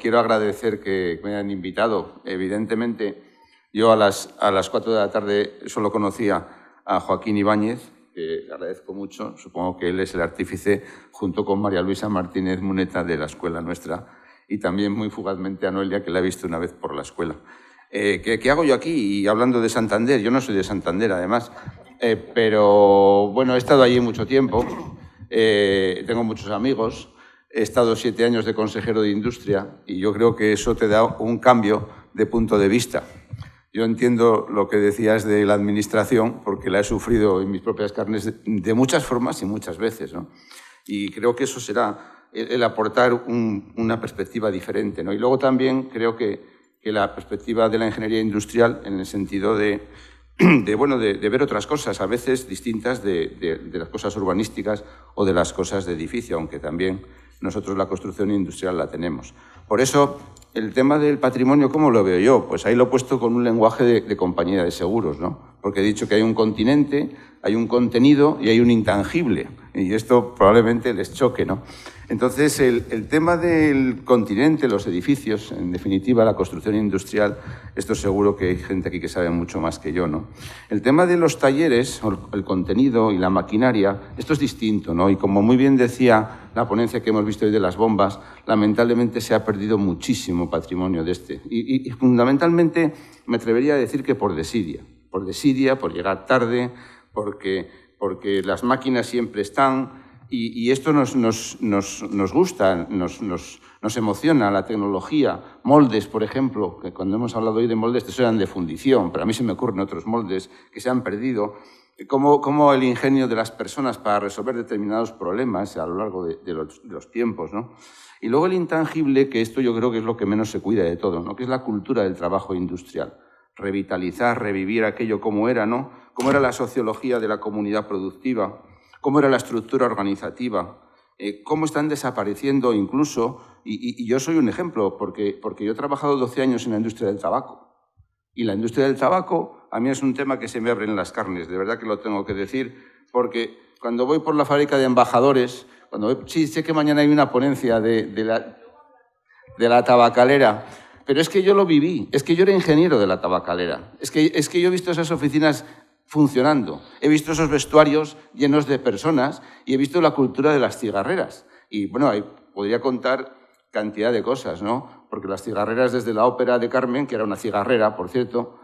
quiero agradecer que me hayan invitado. Evidentemente, yo a las 4 de la tarde solo conocía a Joaquín Ibáñez, que le agradezco mucho. Supongo que él es el artífice, junto con María Luisa Martínez Muneta, de la escuela nuestra, y también muy fugazmente a Noelia, que la he visto una vez por la escuela. ¿Qué hago yo aquí? Y hablando de Santander, yo no soy de Santander, además, pero bueno, he estado allí mucho tiempo, tengo muchos amigos. He estado 7 años de consejero de Industria y yo creo que eso te da un cambio de punto de vista. Yo entiendo lo que decías de la administración porque la he sufrido en mis propias carnes de muchas formas y muchas veces, ¿no? Y creo que eso será el aportar una perspectiva diferente, ¿no? Y luego también creo que la perspectiva de la ingeniería industrial en el sentido de ver otras cosas, a veces distintas de las cosas urbanísticas o de las cosas de edificio, aunque también nosotros la construcción industrial la tenemos. Por eso, el tema del patrimonio, ¿cómo lo veo yo? Pues ahí lo he puesto con un lenguaje de compañía de seguros, ¿no? Porque he dicho que hay un continente, hay un contenido y hay un intangible. Y esto probablemente les choque, ¿no? Entonces, el tema del continente, los edificios, en definitiva, la construcción industrial, esto seguro que hay gente aquí que sabe mucho más que yo, ¿no? El tema de los talleres, el contenido y la maquinaria, esto es distinto, ¿no? Y como muy bien decía la ponencia que hemos visto hoy de las bombas, lamentablemente se ha perdido muchísimo patrimonio de este. Y fundamentalmente me atrevería a decir que por desidia, por llegar tarde, porque las máquinas siempre están. Y esto nos gusta, nos emociona, la tecnología, moldes, por ejemplo, que cuando hemos hablado hoy de moldes, estos eran de fundición, pero a mí se me ocurren otros moldes que se han perdido, como el ingenio de las personas para resolver determinados problemas a lo largo de los tiempos, ¿no? Y luego el intangible, que esto yo creo que es lo que menos se cuida de todo, ¿no? Que es la cultura del trabajo industrial. Revitalizar, revivir aquello como era, ¿no? Cómo era la sociología de la comunidad productiva, cómo era la estructura organizativa, cómo están desapareciendo incluso, y yo soy un ejemplo, porque yo he trabajado 12 años en la industria del tabaco, y la industria del tabaco a mí es un tema que se me abren las carnes, de verdad que lo tengo que decir, porque cuando voy por la fábrica de embajadores, sí, sé que mañana hay una ponencia de la tabacalera, pero es que yo lo viví, es que yo era ingeniero de la tabacalera, es que yo he visto esas oficinas funcionando. He visto esos vestuarios llenos de personas y he visto la cultura de las cigarreras. Y, bueno, ahí podría contar cantidad de cosas, ¿no? Porque las cigarreras desde la ópera de Carmen, que era una cigarrera, por cierto,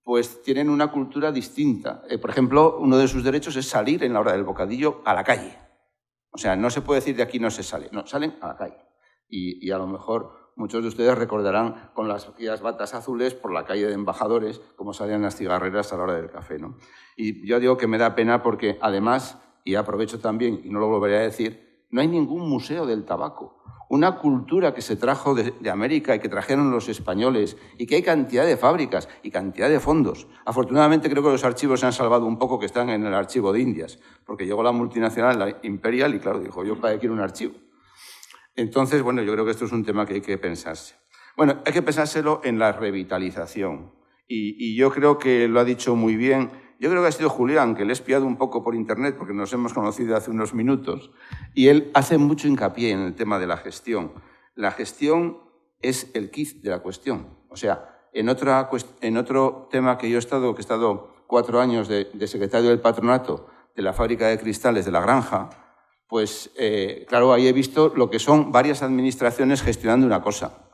pues tienen una cultura distinta. Por ejemplo, uno de sus derechos es salir en la hora del bocadillo a la calle. O sea, no se puede decir de aquí no se sale, no, salen a la calle. Y a lo mejor muchos de ustedes recordarán con aquellas batas azules por la calle de Embajadores cómo salían las cigarreras a la hora del café, ¿no? Y yo digo que me da pena porque, además, y aprovecho también, y no lo volveré a decir, no hay ningún museo del tabaco. Una cultura que se trajo de América y que trajeron los españoles y que hay cantidad de fábricas y cantidad de fondos. Afortunadamente creo que los archivos se han salvado un poco, que están en el archivo de Indias, porque llegó la multinacional, la Imperial, y claro, dijo, yo para qué quiero un archivo. Entonces, bueno, yo creo que esto es un tema que hay que pensarse. Bueno, hay que pensárselo en la revitalización. Y yo creo que lo ha dicho muy bien. Yo creo que ha sido Julián, que le he espiado un poco por internet porque nos hemos conocido hace unos minutos. Y él hace mucho hincapié en el tema de la gestión. La gestión es el quid de la cuestión. O sea, en otro tema que yo he estado 4 años de secretario del patronato de la fábrica de cristales de La Granja, pues, claro, ahí he visto lo que son varias administraciones gestionando una cosa.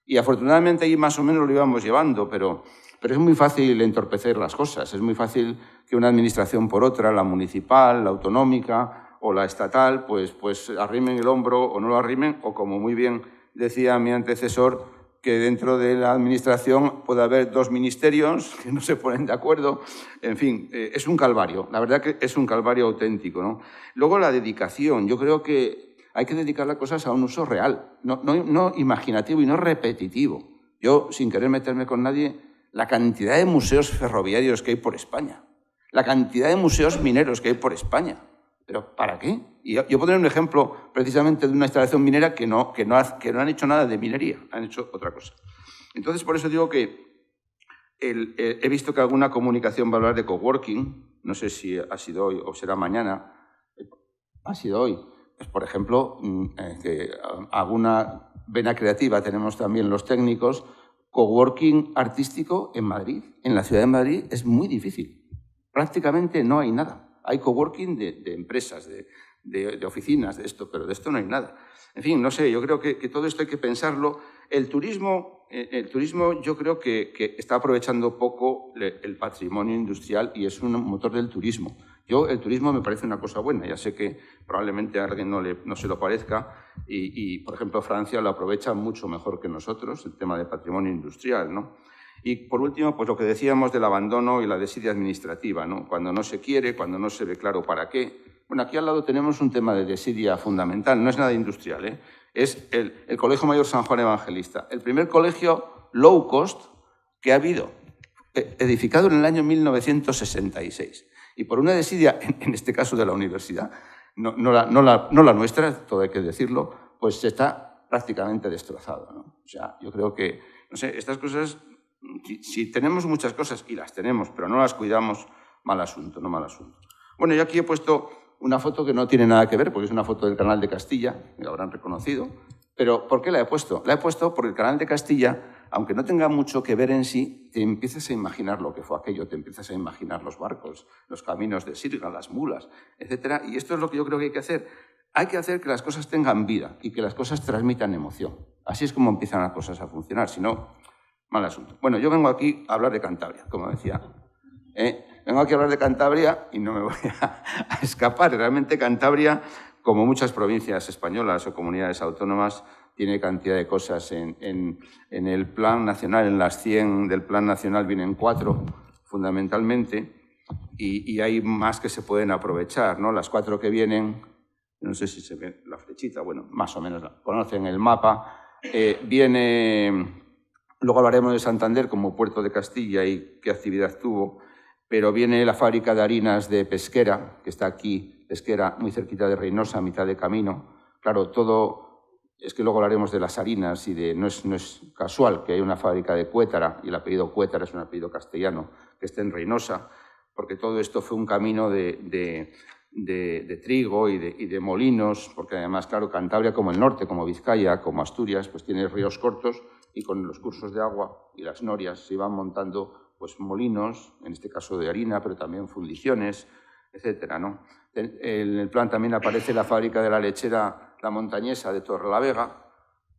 Y afortunadamente ahí más o menos lo íbamos llevando, pero es muy fácil entorpecer las cosas. Es muy fácil que una administración por otra, la municipal, la autonómica o la estatal, pues arrimen el hombro o no lo arrimen, o como muy bien decía mi antecesor, que dentro de la administración puede haber 2 ministerios que no se ponen de acuerdo. En fin, es un calvario. La verdad que es un calvario auténtico, ¿no? Luego la dedicación. Yo creo que hay que dedicar las cosas a un uso real, no imaginativo y no repetitivo. Yo, sin querer meterme con nadie, la cantidad de museos ferroviarios que hay por España, la cantidad de museos mineros que hay por España. ¿Pero para qué? Y yo pondré un ejemplo precisamente de una instalación minera que no han hecho nada de minería, han hecho otra cosa. Entonces, por eso digo que he visto que alguna comunicación va a hablar de coworking, no sé si ha sido hoy o será mañana, ha sido hoy. Pues, por ejemplo, que alguna vena creativa tenemos también los técnicos. Coworking artístico en Madrid, en la ciudad de Madrid, es muy difícil. Prácticamente no hay nada. Hay coworking de empresas, de oficinas, de esto, pero de esto no hay nada. En fin, no sé, yo creo que todo esto hay que pensarlo. El turismo yo creo que está aprovechando poco el patrimonio industrial y es un motor del turismo. El turismo me parece una cosa buena, ya sé que probablemente a alguien no se lo parezca y, por ejemplo, Francia lo aprovecha mucho mejor que nosotros, el tema de patrimonio industrial, ¿no? Y, por último, pues lo que decíamos del abandono y la desidia administrativa, ¿no? Cuando no se quiere, cuando no se ve claro para qué. Bueno, aquí al lado tenemos un tema de desidia fundamental, no es nada industrial, ¿eh? Es el Colegio Mayor San Juan Evangelista, el primer colegio low cost que ha habido, edificado en el año 1966. Y por una desidia, en este caso de la universidad, no la nuestra, todo hay que decirlo, pues está prácticamente destrozado, ¿no? O sea, yo creo que, no sé, estas cosas, si tenemos muchas cosas, y las tenemos, pero no las cuidamos, mal asunto, no mal asunto. Bueno, yo aquí he puesto una foto que no tiene nada que ver, porque es una foto del Canal de Castilla, que lo habrán reconocido, pero ¿por qué la he puesto? La he puesto porque el Canal de Castilla, aunque no tenga mucho que ver en sí, te empiezas a imaginar lo que fue aquello, te empiezas a imaginar los barcos, los caminos de sirga, las mulas, etc. Y esto es lo que yo creo que hay que hacer. Hay que hacer que las cosas tengan vida y que las cosas transmitan emoción. Así es como empiezan las cosas a funcionar, si no, mal asunto. Bueno, yo vengo aquí a hablar de Cantabria, como decía. Vengo aquí a hablar de Cantabria y no me voy a escapar. Realmente Cantabria, como muchas provincias españolas o comunidades autónomas, tiene cantidad de cosas. En el Plan Nacional, en las 100 del Plan Nacional vienen 4, fundamentalmente, y hay más que se pueden aprovechar, ¿no? Las 4 que vienen, no sé si se ve la flechita, bueno, más o menos conocen el mapa. Luego hablaremos de Santander como puerto de Castilla y qué actividad tuvo, pero viene la fábrica de harinas de Pesquera, que está aquí, Pesquera, muy cerquita de Reynosa, a mitad de camino. Claro, todo, es que luego hablaremos de las harinas y no es casual que hay una fábrica de Cuétara, y el apellido Cuétara es un apellido castellano, que esté en Reynosa, porque todo esto fue un camino de trigo y de molinos, porque además, claro, Cantabria, como el norte, como Vizcaya, como Asturias, pues tiene ríos cortos y con los cursos de agua y las norias se iban montando pues molinos, en este caso de harina, pero también fundiciones, etcétera, ¿no? En el plan también aparece la fábrica de la lechera La Montañesa de Torrelavega,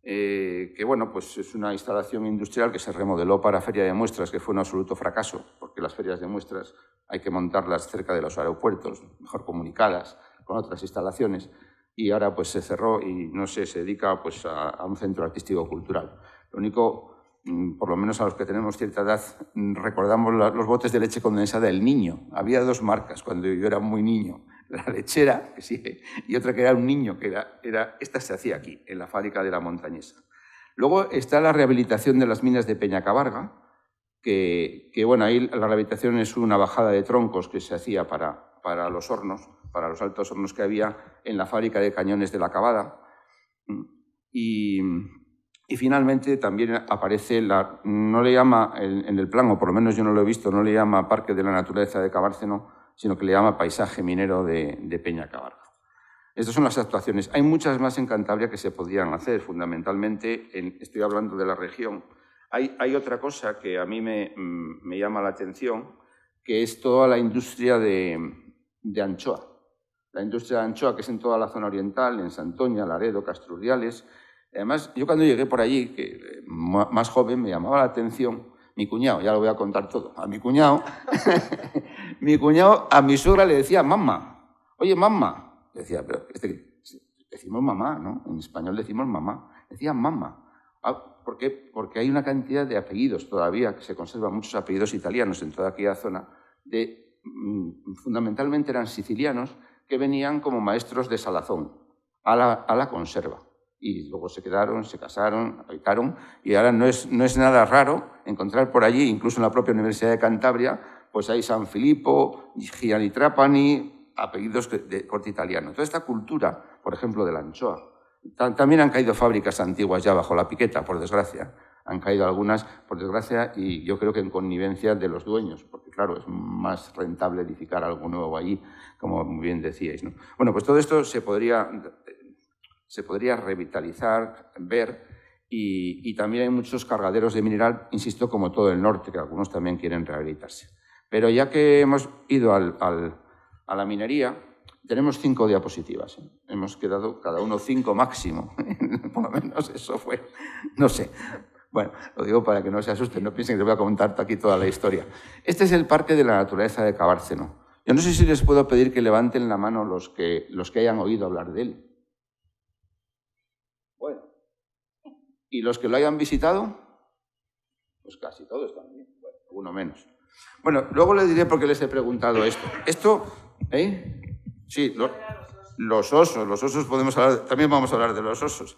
que bueno, pues es una instalación industrial que se remodeló para feria de muestras, que fue un absoluto fracaso, porque las ferias de muestras hay que montarlas cerca de los aeropuertos, mejor comunicadas, con otras instalaciones, y ahora pues se cerró y no sé, se dedica pues a un centro artístico-cultural. Lo único, por lo menos a los que tenemos cierta edad, recordamos los botes de leche condensada El Niño. Había 2 marcas cuando yo era muy niño. La lechera, que sí, y otra que era un niño, que esta se hacía aquí, en la fábrica de La Montañesa. Luego está la rehabilitación de las minas de Peñacabarga, que bueno, ahí la rehabilitación es una bajada de troncos que se hacía para los hornos, para los altos hornos que había en la fábrica de cañones de La Cavada. Y finalmente también aparece, no le llama en el plan, o por lo menos yo no lo he visto, no le llama Parque de la Naturaleza de Cabárceno, sino que le llama Paisaje Minero de Peñacabarga. Estas son las actuaciones. Hay muchas más en Cantabria que se podrían hacer, fundamentalmente, estoy hablando de la región. Hay otra cosa que a mí me llama la atención, que es toda la industria de anchoa. La industria de anchoa, que es en toda la zona oriental, en Santoña, Laredo, Castrurdiales. Además, yo cuando llegué por allí, que más joven, me llamaba la atención mi cuñado, ya lo voy a contar todo. A mi cuñado, a mi suegra le decía mamá. Oye, mamá. Decía, pero decimos mamá, ¿no? En español decimos mamá. Decía mamá. ¿Por qué? Porque hay una cantidad de apellidos todavía, que se conservan muchos apellidos italianos en toda aquella zona, fundamentalmente eran sicilianos, que venían como maestros de salazón a la conserva. Y luego se quedaron, se casaron, habitaron, y ahora no es nada raro encontrar por allí, incluso en la propia Universidad de Cantabria, pues hay San Filippo, Gianni Trapani, apellidos de corte italiano. Toda esta cultura, por ejemplo, de la anchoa. También han caído fábricas antiguas ya bajo la piqueta, por desgracia. Han caído algunas, por desgracia, y yo creo que en connivencia de los dueños, porque claro, es más rentable edificar algo nuevo allí, como muy bien decíais, ¿no? Bueno, pues todo esto se podría revitalizar, ver, y también hay muchos cargaderos de mineral, insisto, como todo el norte, que algunos también quieren rehabilitarse. Pero ya que hemos ido a la minería, tenemos 5 diapositivas. Hemos quedado cada uno 5 máximo. Por lo menos eso fue. No sé. Bueno, lo digo para que no se asusten, no piensen que les voy a contar aquí toda la historia. Este es el Parque de la Naturaleza de Cabárceno. Yo no sé si les puedo pedir que levanten la mano los que hayan oído hablar de él. Bueno. ¿Y los que lo hayan visitado? Pues casi todos también. Bueno, uno menos. Bueno, luego les diré por qué les he preguntado esto. Esto, sí, los osos podemos hablar, también vamos a hablar de los osos.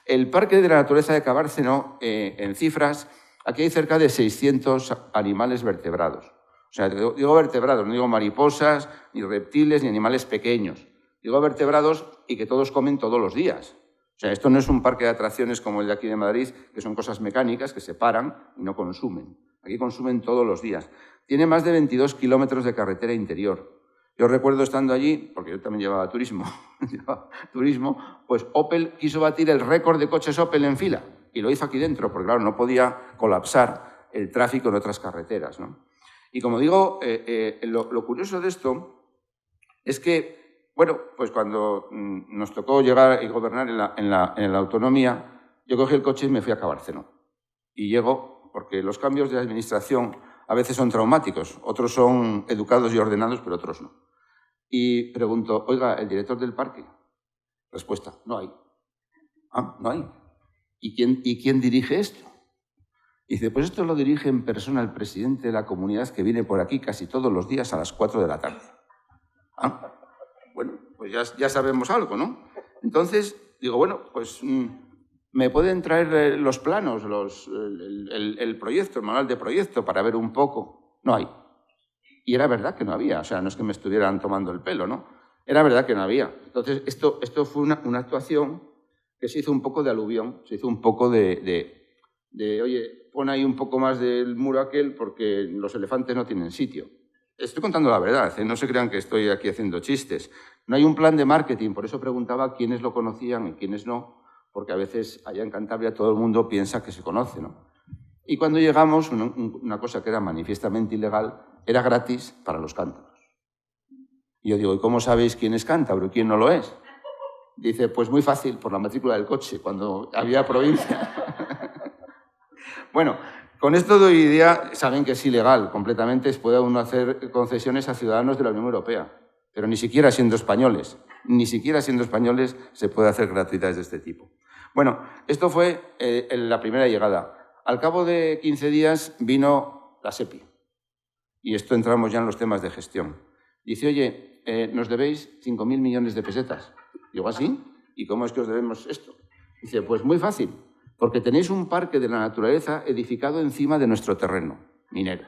El Parque de la Naturaleza de Cabárceno, en cifras, aquí hay cerca de 600 animales vertebrados. O sea, digo vertebrados, no digo mariposas, ni reptiles, ni animales pequeños. Digo vertebrados y que todos comen todos los días. O sea, esto no es un parque de atracciones como el de aquí de Madrid, que son cosas mecánicas que se paran y no consumen. Aquí consumen todos los días. Tiene más de 22 kilómetros de carretera interior. Yo recuerdo estando allí, porque yo también llevaba turismo, pues Opel quiso batir el récord de coches Opel en fila y lo hizo aquí dentro, porque claro, no podía colapsar el tráfico en otras carreteras, ¿no? Y como digo, lo curioso de esto es que, bueno, pues cuando nos tocó llegar y gobernar en la autonomía, yo cogí el coche y me fui a Cabárceno. Y llego, porque los cambios de administración a veces son traumáticos, otros son educados y ordenados, pero otros no. Y pregunto, oiga, ¿el director del parque? Respuesta, no hay. Ah, no hay. ¿Y quién dirige esto? Y dice, pues esto lo dirige en persona el presidente de la comunidad que viene por aquí casi todos los días a las 4 de la tarde. Ah, bueno, pues ya sabemos algo, ¿no? Entonces, digo, bueno, pues ¿me pueden traer los planos, el proyecto, el manual de proyecto para ver un poco? No hay. Y era verdad que no había, o sea, no es que me estuvieran tomando el pelo, ¿no? Era verdad que no había. Entonces, esto fue una actuación que se hizo un poco de aluvión, se hizo un poco de oye, pon ahí un poco más del muro aquel porque los elefantes no tienen sitio. Estoy contando la verdad, no se crean que estoy aquí haciendo chistes. No hay un plan de marketing, por eso preguntaba quiénes lo conocían y quiénes no, porque a veces allá en Cantabria todo el mundo piensa que se conoce, ¿no? Y cuando llegamos, una cosa que era manifiestamente ilegal, era gratis para los cántabros. Y yo digo, ¿y cómo sabéis quién es cántabro y quién no lo es? Dice, pues muy fácil, por la matrícula del coche, cuando había provincia. Bueno, con esto doy idea, saben que es ilegal completamente, puede uno hacer concesiones a ciudadanos de la Unión Europea, pero ni siquiera siendo españoles se puede hacer gratuitas de este tipo. Bueno, esto fue la primera llegada. Al cabo de 15 días vino la SEPI y esto entramos ya en los temas de gestión. Dice, oye, nos debéis 5.000 millones de pesetas. Digo, ¿así? ¿Y cómo es que os debemos esto? Dice, pues muy fácil, porque tenéis un parque de la naturaleza edificado encima de nuestro terreno minero.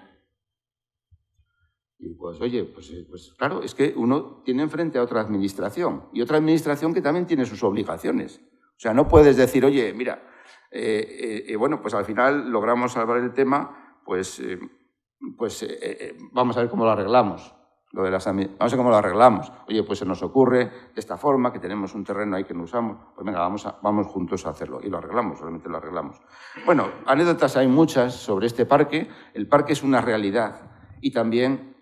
Y pues, oye, pues claro, es que uno tiene enfrente a otra administración y otra administración que también tiene sus obligaciones. O sea, no puedes decir, oye, mira, bueno, pues al final logramos salvar el tema, vamos a ver cómo lo arreglamos. Vamos a ver cómo lo arreglamos. Oye, pues se nos ocurre de esta forma, que tenemos un terreno ahí que no usamos, pues venga, vamos juntos a hacerlo. Y lo arreglamos, realmente lo arreglamos. Bueno, anécdotas hay muchas sobre este parque. El parque es una realidad y también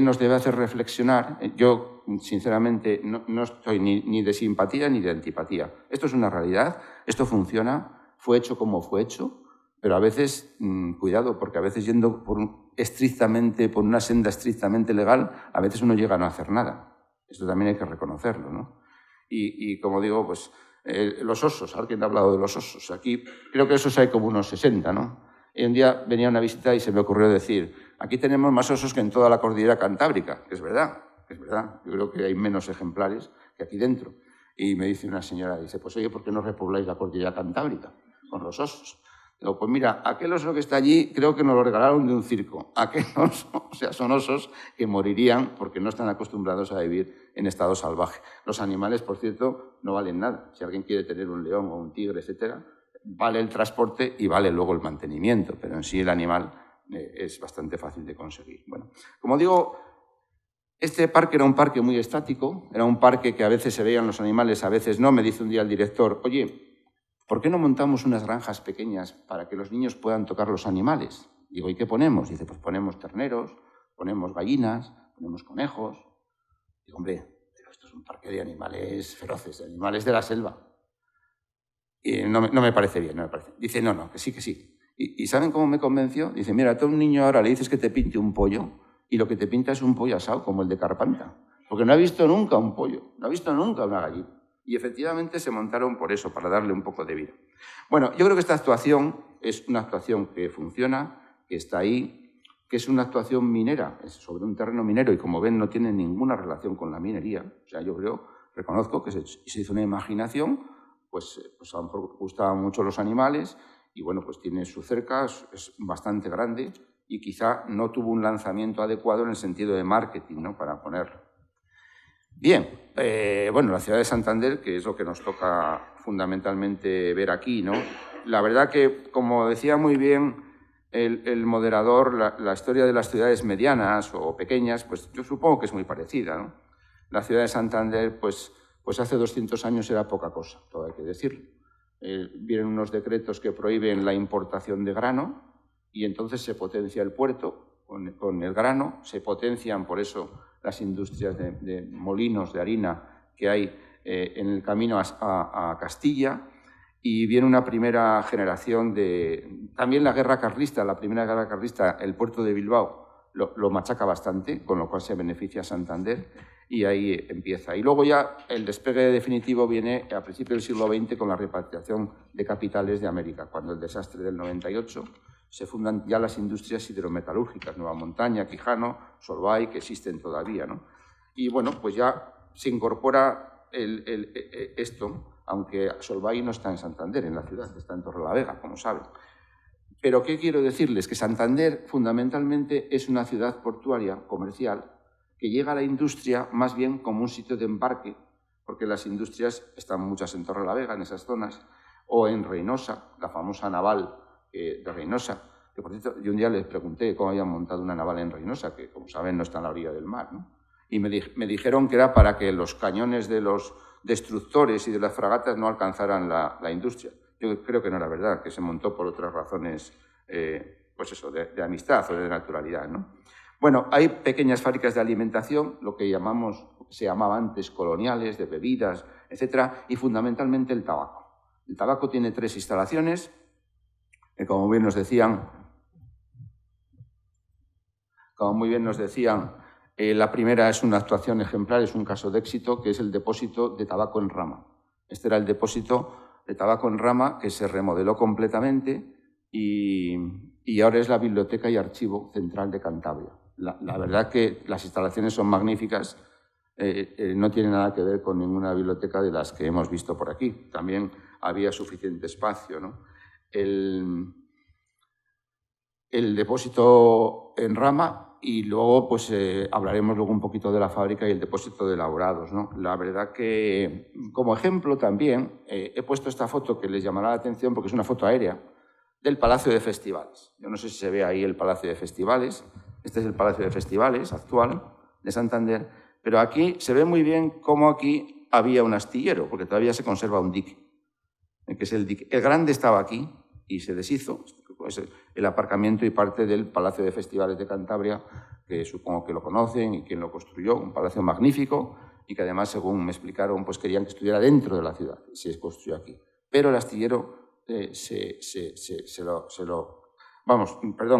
nos debe hacer reflexionar. Yo, sinceramente, no estoy ni de simpatía ni de antipatía. Esto es una realidad, esto funciona, fue hecho como fue hecho, pero a veces, cuidado, porque a veces yendo por una senda estrictamente legal, a veces uno llega a no hacer nada. Esto también hay que reconocerlo, ¿no? Y como digo, pues los osos, alguien ha hablado de los osos. Aquí creo que esos hay como unos 60, ¿no? Y un día venía una visita y se me ocurrió decir, aquí tenemos más osos que en toda la cordillera cantábrica, que es verdad, es verdad. Yo creo que hay menos ejemplares que aquí dentro. Y me dice una señora, dice, pues oye, ¿por qué no repobláis la cordillera cantábrica con los osos? Digo, pues mira, aquel oso que está allí creo que nos lo regalaron de un circo. Aquel oso, o sea, son osos que morirían porque no están acostumbrados a vivir en estado salvaje. Los animales, por cierto, no valen nada. Si alguien quiere tener un león o un tigre, etcétera, vale el transporte y vale luego el mantenimiento, pero en sí el animal es bastante fácil de conseguir. Bueno, como digo, este parque era un parque muy estático, era un parque que a veces se veían los animales, a veces no. Me dice un día el director, oye, ¿por qué no montamos unas granjas pequeñas para que los niños puedan tocar los animales? Digo, ¿y qué ponemos? Dice, pues ponemos terneros, ponemos gallinas, ponemos conejos. Digo, hombre, pero esto es un parque de animales feroces, de animales de la selva. Y no me parece bien, no me parece. Dice, no, que sí, que sí. ¿Y saben cómo me convenció? Dice, mira, a todo un niño ahora le dices que te pinte un pollo y lo que te pinta es un pollo asado, como el de Carpanta. Porque no ha visto nunca un pollo, no ha visto nunca una gallina. Y efectivamente se montaron por eso, para darle un poco de vida. Bueno, yo creo que esta actuación es una actuación que funciona, que está ahí, que es una actuación minera, es sobre un terreno minero y como ven no tiene ninguna relación con la minería. O sea, yo reconozco que se hizo una imaginación, pues a lo mejor gustaban mucho los animales y bueno, pues tiene su cerca, es bastante grande y quizá no tuvo un lanzamiento adecuado en el sentido de marketing, ¿no? Para ponerlo. Bien, bueno, la ciudad de Santander, que es lo que nos toca fundamentalmente ver aquí, ¿no? La verdad que, como decía muy bien el moderador, la historia de las ciudades medianas o pequeñas, pues yo supongo que es muy parecida, ¿no? La ciudad de Santander, pues hace 200 años era poca cosa, todo hay que decirlo. Vienen unos decretos que prohíben la importación de grano y entonces se potencia el puerto con el grano, se potencian por eso las industrias de molinos de harina que hay en el camino a Castilla y viene una primera generación de... También la guerra carlista, la primera guerra carlista, el puerto de Bilbao lo machaca bastante, con lo cual se beneficia a Santander y ahí empieza. Y luego ya el despegue definitivo viene a principios del siglo XX con la repatriación de capitales de América, cuando el desastre del 98 se fundan ya las industrias hidrometalúrgicas, Nueva Montaña, Quijano, Solvay, que existen todavía, ¿no? Y bueno, pues ya se incorpora esto, aunque Solvay no está en Santander, en la ciudad, está en Torrelavega, como saben. Pero ¿qué quiero decirles? Que Santander fundamentalmente es una ciudad portuaria, comercial, que llega a la industria más bien como un sitio de embarque, porque las industrias están muchas en Torrelavega, en esas zonas, o en Reynosa, la famosa naval de Reynosa, que por cierto, yo un día les pregunté cómo habían montado una naval en Reynosa, que como saben no está en la orilla del mar, ¿no? Y me dijeron que era para que los cañones de los destructores y de las fragatas no alcanzaran la industria. Yo creo que no era verdad, que se montó por otras razones, pues eso, de amistad o de naturalidad, ¿no? Bueno, hay pequeñas fábricas de alimentación, lo que se llamaba antes coloniales, de bebidas, etcétera, y fundamentalmente el tabaco. El tabaco tiene 3 instalaciones, que como muy bien nos decían, la primera es una actuación ejemplar, es un caso de éxito, que es el depósito de tabaco en rama. Este era el depósito de tabaco en rama que se remodeló completamente y ahora es la Biblioteca y Archivo Central de Cantabria. La verdad que las instalaciones son magníficas, no tiene nada que ver con ninguna biblioteca de las que hemos visto por aquí. También había suficiente espacio, ¿no? El depósito en rama y luego pues hablaremos luego un poquito de la fábrica y el depósito de elaborados, ¿no? La verdad que como ejemplo también he puesto esta foto que les llamará la atención porque es una foto aérea del Palacio de Festivales. Yo no sé si se ve ahí el Palacio de Festivales. Este es el Palacio de Festivales actual de Santander, pero aquí se ve muy bien cómo aquí había un astillero, porque todavía se conserva un dique, que es el dique. El grande estaba aquí y se deshizo, pues el aparcamiento y parte del Palacio de Festivales de Cantabria, que supongo que lo conocen y quien lo construyó, un palacio magnífico y que además, según me explicaron, pues querían que estuviera dentro de la ciudad, se construyó aquí. Pero el astillero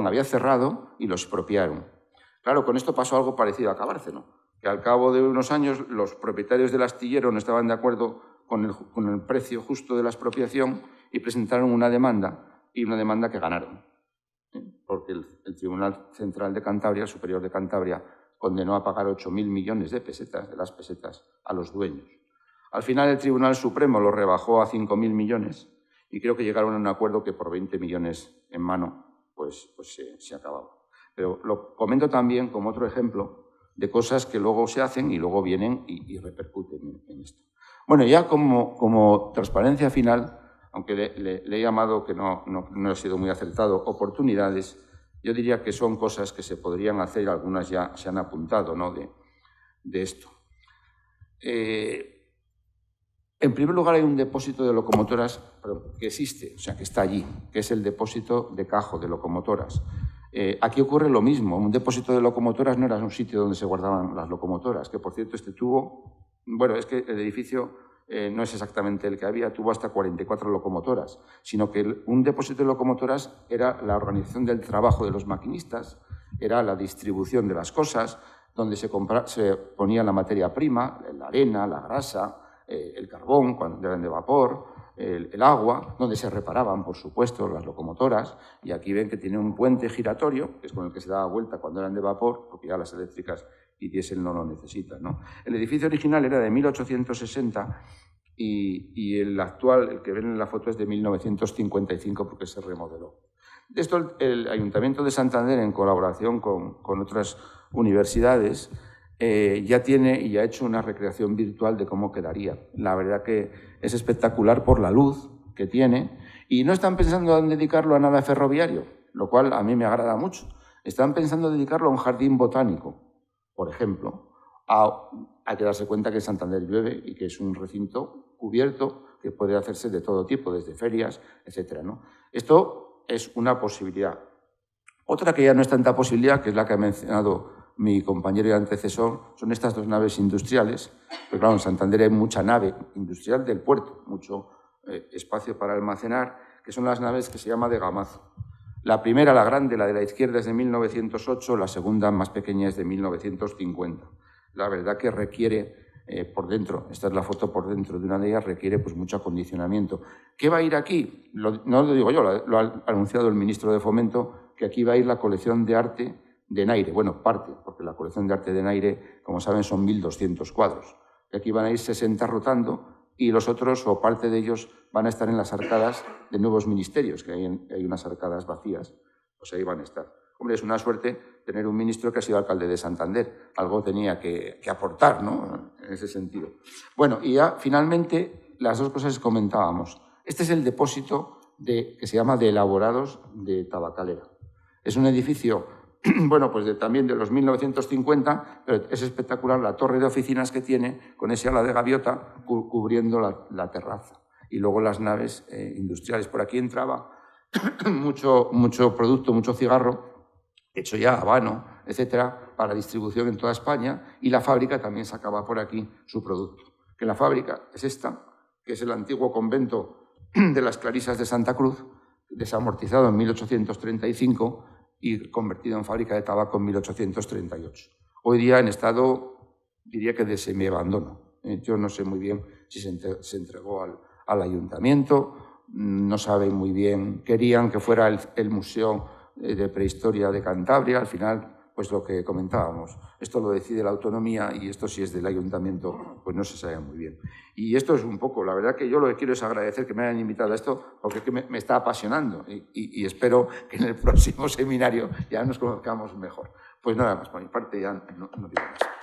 había cerrado y lo expropiaron. Claro, con esto pasó algo parecido a Cabárceno, que al cabo de unos años los propietarios del astillero no estaban de acuerdo con el precio justo de la expropiación y presentaron una demanda, y una demanda que ganaron, porque el Tribunal Central de Cantabria, el Superior de Cantabria, condenó a pagar 8.000 millones de pesetas, de las pesetas, a los dueños. Al final el Tribunal Supremo lo rebajó a 5.000 millones y creo que llegaron a un acuerdo que por 20 millones en mano pues se acababa. Pero lo comento también como otro ejemplo de cosas que luego se hacen y luego vienen y repercuten en esto. Bueno, ya como transparencia final, aunque le he llamado, que no ha sido muy acertado, oportunidades, yo diría que son cosas que se podrían hacer y algunas ya se han apuntado, ¿no? de esto. En primer lugar, hay un depósito de locomotoras que existe, o sea, que está allí, que es el depósito de Cajo de locomotoras. Aquí ocurre lo mismo. Un depósito de locomotoras no era un sitio donde se guardaban las locomotoras, que, por cierto, bueno, es que el edificio no es exactamente el que había, tuvo hasta 44 locomotoras, sino que un depósito de locomotoras era la organización del trabajo de los maquinistas, era la distribución de las cosas, donde se ponía la materia prima, la arena, la grasa, el carbón, cuando eran de vapor, el agua, donde se reparaban, por supuesto, las locomotoras. Y aquí ven que tiene un puente giratorio, que es con el que se daba vuelta cuando eran de vapor, porque ya las eléctricas y diésel no lo necesitan, ¿no? El edificio original era de 1860 y el actual, el que ven en la foto, es de 1955 porque se remodeló. De esto, el Ayuntamiento de Santander, en colaboración con otras universidades, ya tiene y ha hecho una recreación virtual de cómo quedaría. La verdad que es espectacular por la luz que tiene y no están pensando en dedicarlo a nada ferroviario, lo cual a mí me agrada mucho. Están pensando en dedicarlo a un jardín botánico, por ejemplo. Hay que darse cuenta que Santander llueve y que es un recinto cubierto que puede hacerse de todo tipo, desde ferias, etcétera, ¿no? Esto es una posibilidad. Otra que ya no es tanta posibilidad, que es la que ha mencionado mi compañero y antecesor, son estas dos naves industriales. Pero claro, en Santander hay mucha nave industrial del puerto, mucho espacio para almacenar, que son las naves que se llama de Gamazo. La primera, la grande, la de la izquierda, es de 1908, la segunda, más pequeña, es de 1950. La verdad que requiere por dentro, esta es la foto por dentro de una de ellas, requiere pues mucho acondicionamiento. ¿Qué va a ir aquí? No lo digo yo, lo ha anunciado el ministro de Fomento, que aquí va a ir la colección de arte de Naire, bueno, parte, porque la colección de arte de Naire, como saben, son 1.200 cuadros. Y aquí van a ir 60 rotando y los otros, o parte de ellos, van a estar en las arcadas de nuevos ministerios, que hay unas arcadas vacías, pues ahí van a estar. Hombre, es una suerte tener un ministro que ha sido alcalde de Santander. Algo tenía que aportar, ¿no?, en ese sentido. Bueno, y ya finalmente las dos cosas que comentábamos. Este es el depósito que se llama de elaborados de Tabacalera. Es un edificio, bueno, pues también de los 1950, pero es espectacular la torre de oficinas que tiene con ese ala de gaviota cubriendo la terraza. Y luego las naves industriales. Por aquí entraba mucho producto, mucho cigarro, hecho ya habano, etcétera, para distribución en toda España, y la fábrica también sacaba por aquí su producto. Que la fábrica es esta, que es el antiguo convento de las Clarisas de Santa Cruz, desamortizado en 1835 y convertido en fábrica de tabaco en 1838. Hoy día en estado, diría que de semiabandono. Yo no sé muy bien si se entregó al ayuntamiento, no saben muy bien, querían que fuera el museo de prehistoria de Cantabria, al final, pues lo que comentábamos, esto lo decide la autonomía y esto si es del ayuntamiento, pues no se sabe muy bien. Y esto es un poco, la verdad que yo lo que quiero es agradecer que me hayan invitado a esto porque es que me está apasionando y espero que en el próximo seminario ya nos conozcamos mejor. Pues nada más, por mi parte ya no digo más.